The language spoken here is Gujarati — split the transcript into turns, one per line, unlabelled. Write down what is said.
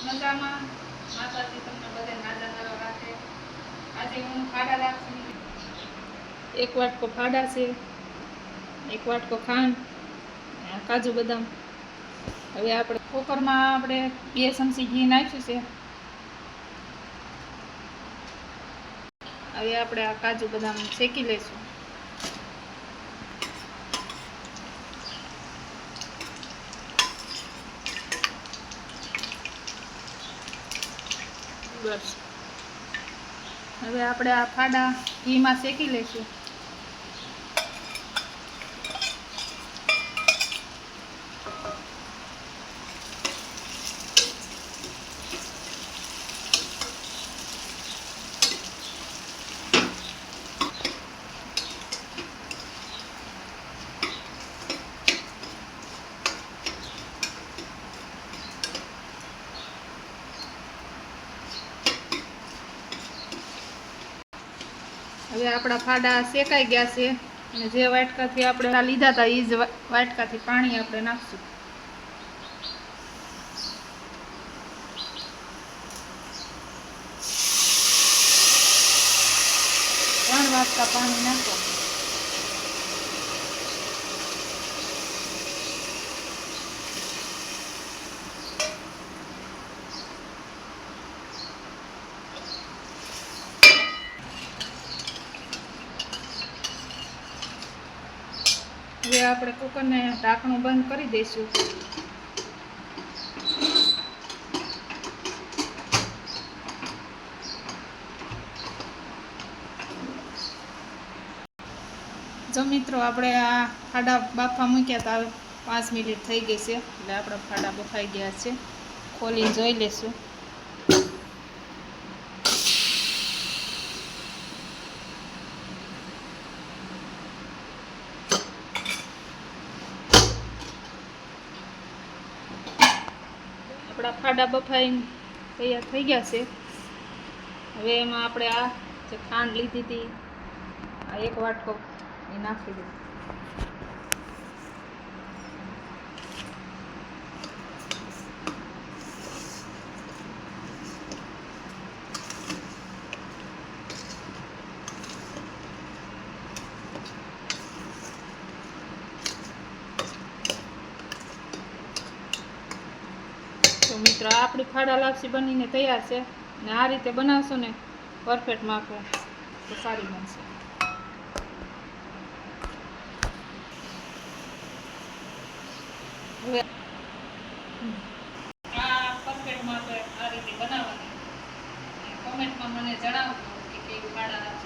મજામાં. માતાજી તમને બધે નાજા નારા રાખે. આજે હું ફાડા રાખું. એક વાટકો ફાડા છે, એક વાટકો ખાંડ, કાજુ બદામ. હવે આપણે કુકરમાં આપણે 2 ચમચી ઘી નાખ્યું છે. હવે આપણે આ કાજુ બદામ શેકી લઈશું. બસ હવે આપણે આ ફાડા ઘીમાં શેકી લઈશું. હવે આપણા ફાડા શેકાઈ ગયા છે અને જે વાટકાથી આપણે લીધા હતા એ જ વાટકાથી પાણી આપણે નાખશું. 3 વાટકા પાણી નાખો. હવે આપણે કુકરને ઢાંકણું બંધ કરી દઈશું. જો મિત્રો, આપણે આ ફાડા બાફા મૂક્યા હતા, 5 મિનિટ થઈ ગઈ છે એટલે આપણા ફાડા બફાઈ ગયા છે. ખોલીને જોઈ લેશું. આપણા ફાડા બફાઈને તૈયાર થઈ ગયા છે. હવે એમાં આપણે આ જે ખાંડ લીધી હતી આ 1 વાટકો એ નાખી દઈએ. તો મિત્રો, આપણી ફાડા લાપસી બનીને તૈયાર છે અને આ રીતે બનાવશો ને પરફેક્ટ માપે તો સારી બનશે. હવે આ પરફેક્ટ માપે આ રીતે બનાવવાની. કોમેન્ટમાં મને જણાવજો કે કેવી ફાડા